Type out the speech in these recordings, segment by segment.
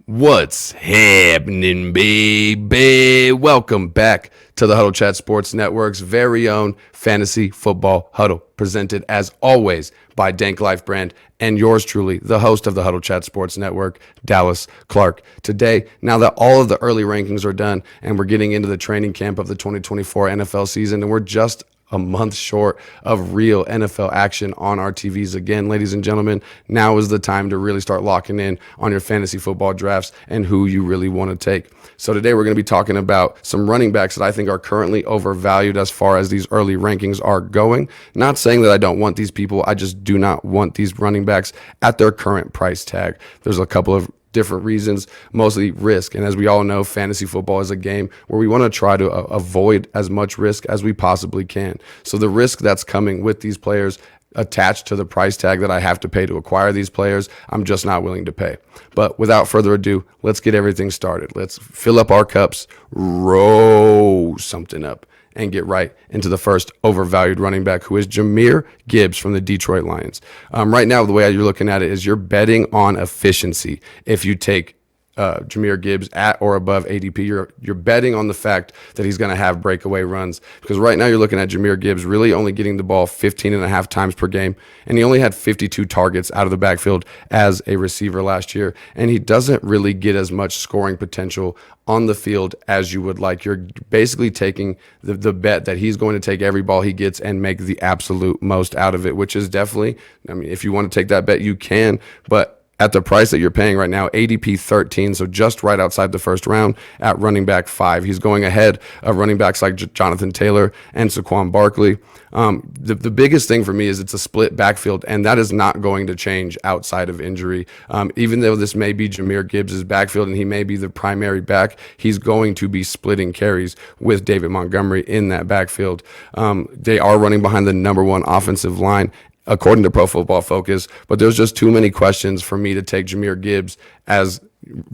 What's happening, baby? Welcome back to the Huddle Chat Sports Network's very own fantasy football huddle, presented as always by DanklyfeBrand and yours truly, the host of the Huddle Chat Sports Network, Dallas Clark. Today, now that all of the early rankings are done and we're getting into the training camp of the 2024 NFL season, and we're just a month short of real NFL action on our TVs again, ladies and gentlemen. Now is the time to really start locking in on your fantasy football drafts and who you really want to take. So today we're going to be talking about some running backs that I think are currently overvalued as far as these early rankings are going. Not saying that I don't want these people. I just do not want these running backs at their current price tag. There's a couple of different reasons, mostly risk. And as we all know, fantasy football is a game where we want to try to avoid as much risk as we possibly can. So the risk that's coming with these players attached to the price tag that I have to pay to acquire these players, I'm just not willing to pay. But without further ado, let's get everything started. Let's fill up our cups, roll something up, and get right into the first overvalued running back, who is Jahmyr Gibbs from the Detroit Lions. Right now, the way you're looking at it is you're betting on efficiency. If you take Jahmyr Gibbs at or above ADP, you're betting on the fact that he's going to have breakaway runs, because right now you're looking at Jahmyr Gibbs really only getting the ball 15 and a half times per game, and he only had 52 targets out of the backfield as a receiver last year, and he doesn't really get as much scoring potential on the field as you would like. You're basically taking the bet that he's going to take every ball he gets and make the absolute most out of it, which is definitely, I mean, if you want to take that bet, you can, but at the price that you're paying right now, ADP 13, so just right outside the first round at running back 5. He's going ahead of running backs like Jonathan Taylor and Saquon Barkley. The biggest thing for me is it's a split backfield, and that is not going to change outside of injury. Even though this may be Jahmyr Gibbs' backfield and he may be the primary back, he's going to be splitting carries with David Montgomery in that backfield. They are running behind the number one offensive line, according to Pro Football Focus, but there's just too many questions for me to take Jahmyr Gibbs as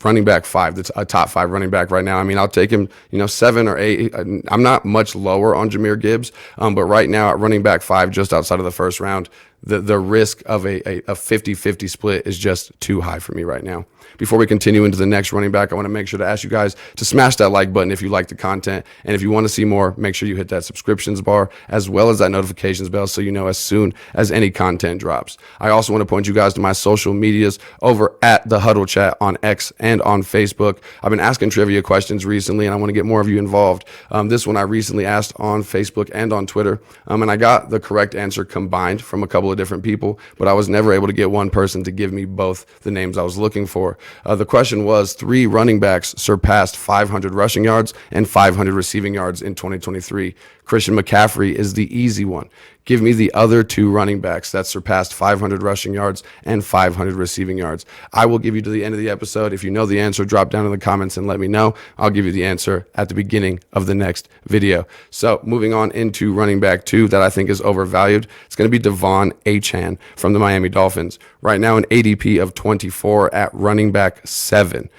running back 5. That's a top 5 running back right now. I mean, I'll take him, 7 or 8. I'm not much lower on Jahmyr Gibbs, but right now at running back 5, just outside of the first round, the risk of a 50-50 split is just too high for me right now. Before we continue into the next running back, I want to make sure to ask you guys to smash that like button if you like the content. And if you want to see more, make sure you hit that subscriptions bar as well as that notifications bell so you know as soon as any content drops. I also want to point you guys to my social medias over at the Huddle Chat on X and on Facebook. I've been asking trivia questions recently, and I want to get more of you involved. This one I recently asked on Facebook and on Twitter, and I got the correct answer combined from a couple of different people, but I was never able to get one person to give me both the names I was looking for. The question was, 3 running backs surpassed 500 rushing yards and 500 receiving yards in 2023. Christian McCaffrey is the easy one. Give me the other 2 running backs that surpassed 500 rushing yards and 500 receiving yards. I will give you to the end of the episode. If you know the answer, drop down in the comments and let me know. I'll give you the answer at the beginning of the next video. So moving on into running back 2 that I think is overvalued, it's going to be De'Von Achane from the Miami Dolphins. Right now an ADP of 24 at running back 7.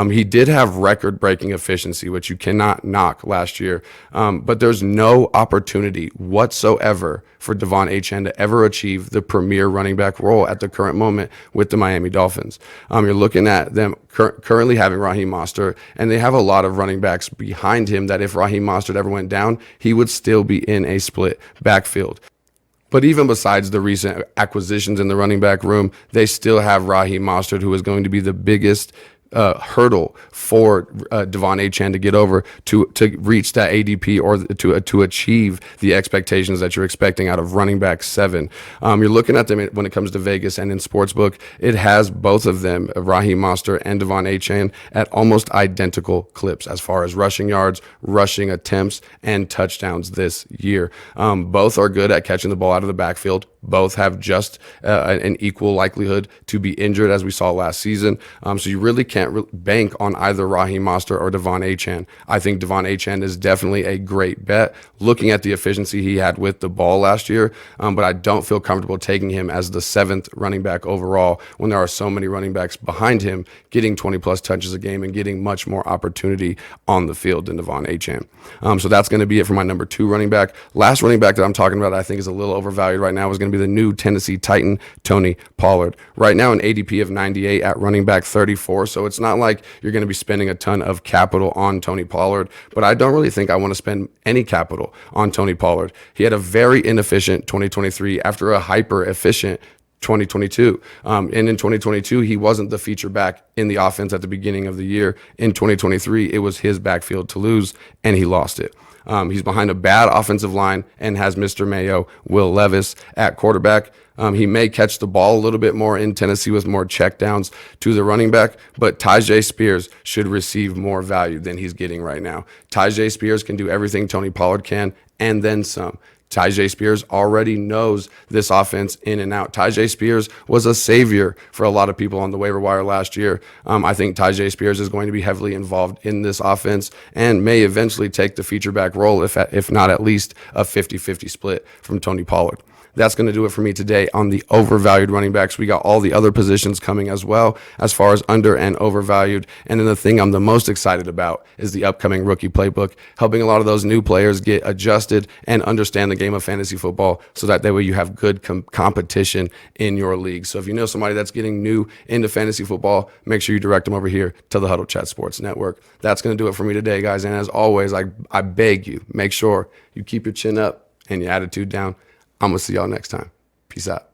He did have record-breaking efficiency, which you cannot knock last year, but there's no opportunity whatsoever for De'Von Achane to ever achieve the premier running back role at the current moment with the Miami Dolphins. You're looking at them currently having Raheem Mostert, and they have a lot of running backs behind him that if Raheem Mostert ever went down, he would still be in a split backfield. But even besides the recent acquisitions in the running back room, they still have Raheem Mostert, who is going to be the biggest hurdle for De'Von Achane to get over to reach that ADP or to achieve the expectations that you're expecting out of running back 7. You're looking at them when it comes to Vegas and in Sportsbook. It has both of them, Raheem Mostert and De'Von Achane, at almost identical clips as far as rushing yards, rushing attempts, and touchdowns this year. Both are good at catching the ball out of the backfield. Both have just an equal likelihood to be injured, as we saw last season. So you really can't bank on either Raheem Mostert or De'Von Achane. I think De'Von Achane is definitely a great bet, looking at the efficiency he had with the ball last year, but I don't feel comfortable taking him as the 7th running back overall when there are so many running backs behind him getting 20-plus touches a game and getting much more opportunity on the field than De'Von Achane. So that's going to be it for my number 2 running back. Last running back that I'm talking about I think is a little overvalued right now is going going to be the new Tennessee Titan, Tony Pollard. Right now, an ADP of 98 at running back 34. So it's not like you're going to be spending a ton of capital on Tony Pollard, but I don't really think I want to spend any capital on Tony Pollard. He had a very inefficient 2023 after a hyper efficient 2022. And in 2022, he wasn't the feature back in the offense at the beginning of the year. In 2023, it was his backfield to lose, and he lost it. He's behind a bad offensive line and has Mr. Mayo, Will Levis, at quarterback. He may catch the ball a little bit more in Tennessee with more checkdowns to the running back, but Tyjae Spears should receive more value than he's getting right now. Tyjae Spears can do everything Tony Pollard can, and then some. Tyjae Spears already knows this offense in and out. Tyjae Spears was a savior for a lot of people on the waiver wire last year. I think Tyjae Spears is going to be heavily involved in this offense and may eventually take the feature back role, if not at least a 50-50 split from Tony Pollard. That's going to do it for me today on the overvalued running backs. We got all the other positions coming as well, as far as under and overvalued. And then the thing I'm the most excited about is the upcoming rookie playbook, helping a lot of those new players get adjusted and understand the game of fantasy football so that way you have good competition in your league. So if you know somebody that's getting new into fantasy football, make sure you direct them over here to the Huddle Chat Sports Network. That's going to do it for me today, guys. And as always, I beg you, make sure you keep your chin up and your attitude down. I'm going to see y'all next time. Peace out.